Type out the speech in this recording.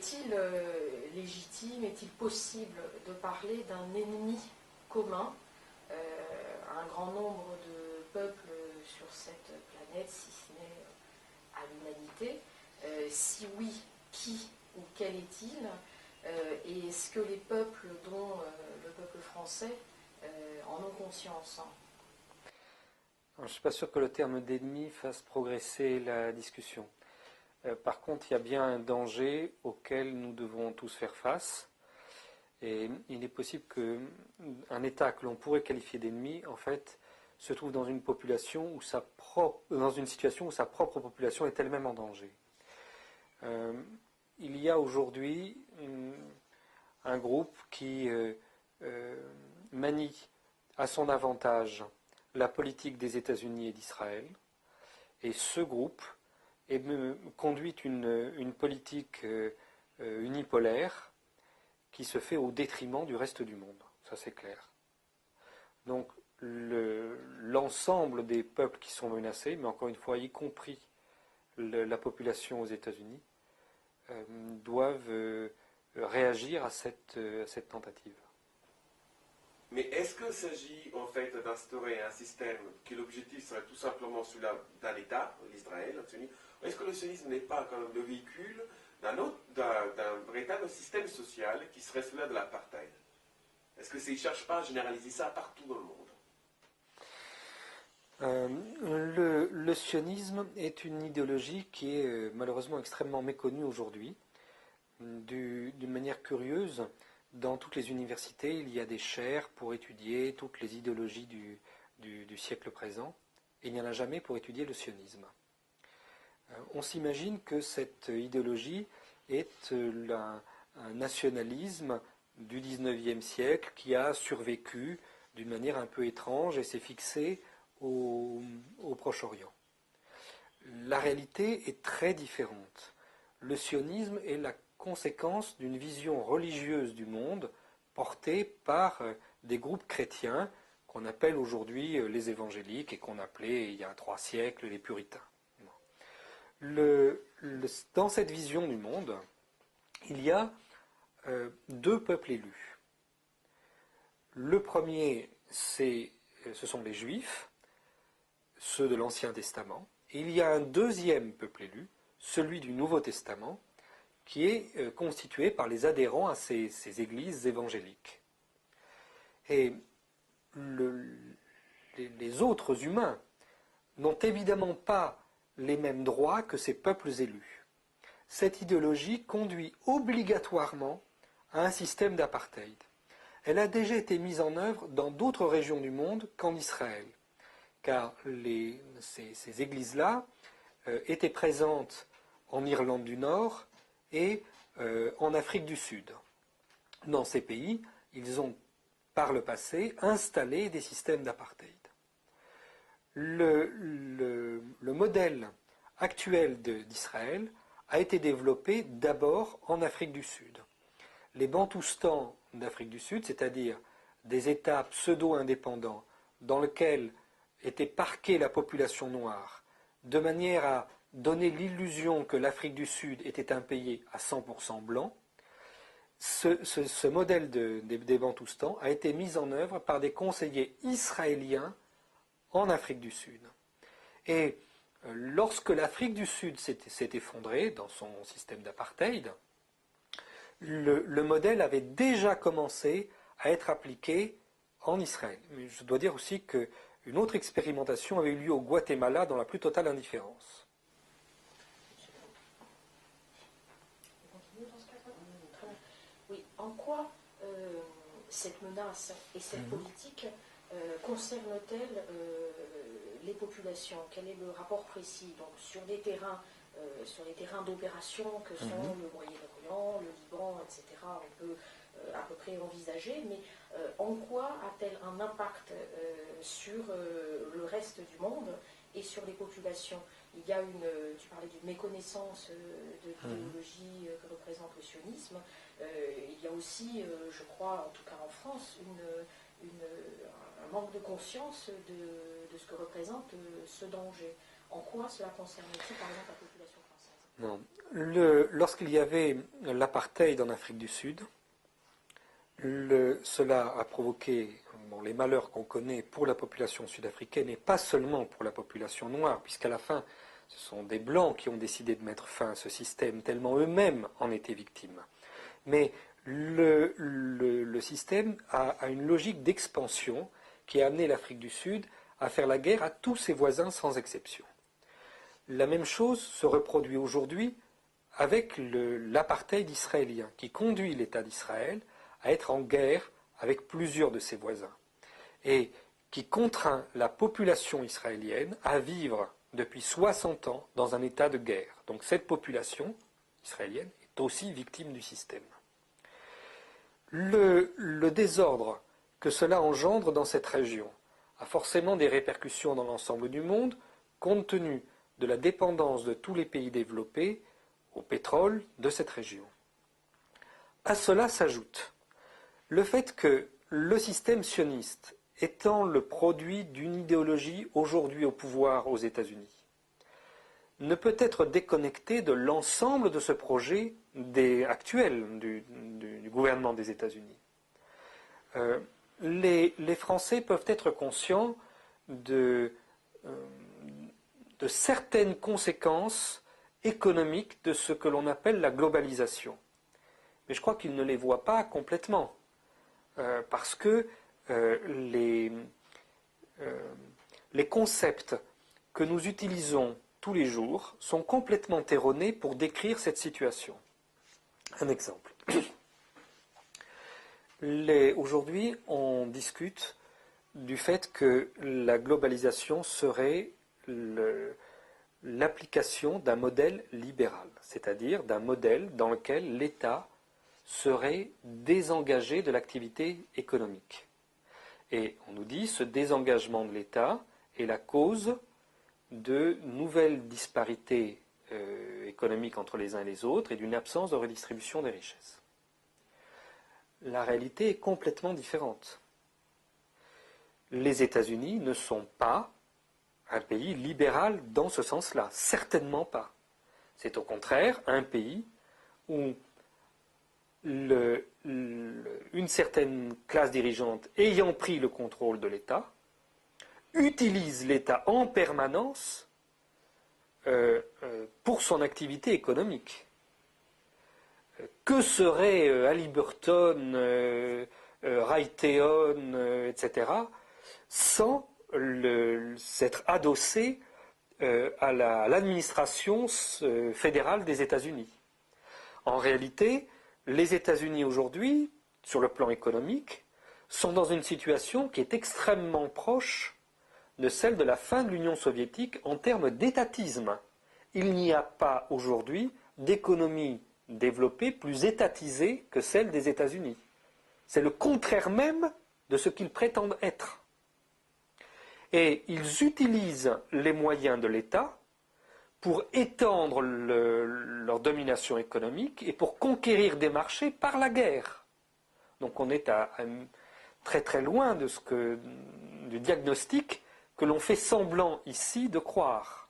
est-il légitime, est-il possible de parler d'un ennemi commun à un grand nombre de peuples sur cette planète, si ce n'est à l'humanité? Si oui, qui ou quel est-il? Et est-ce que les peuples, dont le peuple français, en ont conscience? Alors, je ne suis pas sûr que le terme d'ennemi fasse progresser la discussion. Par contre, il y a bien un danger auquel nous devons tous faire face. Et il est possible qu'un État que l'on pourrait qualifier d'ennemi, en fait, se trouve dans une population dans une situation où sa propre population est elle-même en danger. Il y a aujourd'hui un groupe qui manie à son avantage la politique des États-Unis et d'Israël, et ce groupe conduit une politique unipolaire qui se fait au détriment du reste du monde. Ça, c'est clair. Donc, l'ensemble des peuples qui sont menacés, mais encore une fois, y compris la population aux États-Unis, doivent réagir à cette tentative. Mais est-ce qu'il s'agit en fait d'instaurer un système que l'objectif serait tout simplement celui d'un État, l'Israël, ou est-ce que le sionisme n'est pas quand même le véhicule d'un véritable système social qui serait celui de l'apartheid? Est-ce qu'il ne cherche pas à généraliser ça partout dans le monde? Le sionisme est une idéologie qui est malheureusement extrêmement méconnue aujourd'hui. D'une manière curieuse, dans toutes les universités, il y a des chaires pour étudier toutes les idéologies du siècle présent, et il n'y en a jamais pour étudier le sionisme. On s'imagine que cette idéologie est un nationalisme du XIXe siècle qui a survécu d'une manière un peu étrange et s'est fixé au Proche-Orient. La réalité est très différente. Le sionisme est la conséquence d'une vision religieuse du monde portée par des groupes chrétiens qu'on appelle aujourd'hui les évangéliques et qu'on appelait il y a 3 siècles les puritains. Dans cette vision du monde, il y a 2 peuples élus. Le premier, ce sont les Juifs, ceux de l'Ancien Testament, et il y a un deuxième peuple élu, celui du Nouveau Testament, qui est constitué par les adhérents à ces églises évangéliques. Et les autres humains n'ont évidemment pas les mêmes droits que ces peuples élus. Cette idéologie conduit obligatoirement à un système d'apartheid. Elle a déjà été mise en œuvre dans d'autres régions du monde qu'en Israël, car ces églises-là étaient présentes en Irlande du Nord et en Afrique du Sud. Dans ces pays, ils ont, par le passé, installé des systèmes d'apartheid. Le modèle actuel d'Israël a été développé d'abord en Afrique du Sud. Les Bantoustans d'Afrique du Sud, c'est-à-dire des États pseudo-indépendants dans lesquels était parquée la population noire, de manière à donner l'illusion que l'Afrique du Sud était un pays à 100% blanc, ce modèle des Bantoustans a été mis en œuvre par des conseillers israéliens en Afrique du Sud. Et lorsque l'Afrique du Sud s'est effondrée dans son système d'apartheid, le modèle avait déjà commencé à être appliqué en Israël. Mais je dois dire aussi qu'une autre expérimentation avait eu lieu au Guatemala dans la plus totale indifférence. Oui, en quoi cette menace et cette politique concerne-t-elle les populations? Quel est le rapport précis? Donc, sur les terrains d'opération que sont le Moyen-Orient, le Liban, etc., on peut à peu près envisager, mais en quoi a-t-elle un impact sur le reste du monde et sur les populations? Il y a tu parlais d'une méconnaissance de l'idéologie que représente le sionisme. Il y a aussi, je crois, en tout cas en France, un manque de conscience de ce que représente ce danger. En quoi cela concerne-t-il, par exemple, la population française? Non. Lorsqu'il y avait l'apartheid en Afrique du Sud, cela a provoqué les malheurs qu'on connaît pour la population sud-africaine et pas seulement pour la population noire, puisqu'à la fin, ce sont des Blancs qui ont décidé de mettre fin à ce système, tellement eux-mêmes en étaient victimes. Mais le système a une logique d'expansion qui a amené l'Afrique du Sud à faire la guerre à tous ses voisins sans exception. La même chose se reproduit aujourd'hui avec l'apartheid israélien, qui conduit l'État d'Israël à être en guerre avec plusieurs de ses voisins, et qui contraint la population israélienne à vivre depuis 60 ans dans un état de guerre. Donc cette population israélienne est aussi victime du système. Le désordre que cela engendre dans cette région a forcément des répercussions dans l'ensemble du monde, compte tenu de la dépendance de tous les pays développés au pétrole de cette région. À cela s'ajoute le fait que le système sioniste, étant le produit d'une idéologie aujourd'hui au pouvoir aux États-Unis, ne peut être déconnecté de l'ensemble de ce projet actuel du gouvernement des États-Unis. Les Français peuvent être conscients de certaines conséquences économiques de ce que l'on appelle la globalisation. Mais je crois qu'ils ne les voient pas complètement, parce que les concepts que nous utilisons tous les jours sont complètement erronés pour décrire cette situation. Un exemple. Aujourd'hui, on discute du fait que la globalisation serait l'application d'un modèle libéral, c'est-à-dire d'un modèle dans lequel l'État serait désengagé de l'activité économique. Et on nous dit que ce désengagement de l'État est la cause de nouvelles disparités économiques entre les uns et les autres et d'une absence de redistribution des richesses. La réalité est complètement différente. Les États-Unis ne sont pas un pays libéral dans ce sens-là, certainement pas. C'est au contraire un pays où une certaine classe dirigeante ayant pris le contrôle de l'État utilise l'État en permanence pour son activité économique. Que serait Halliburton, Raytheon, etc., sans s'être adossé à l'administration fédérale des États-Unis? En réalité, les États-Unis aujourd'hui, sur le plan économique, sont dans une situation qui est extrêmement proche de celle de la fin de l'Union soviétique en termes d'étatisme. Il n'y a pas aujourd'hui d'économie développée plus étatisée que celle des États-Unis. C'est le contraire même de ce qu'ils prétendent être. Et ils utilisent les moyens de l'État pour étendre leur domination économique et pour conquérir des marchés par la guerre. Donc on est très très loin du diagnostic que l'on fait semblant ici de croire.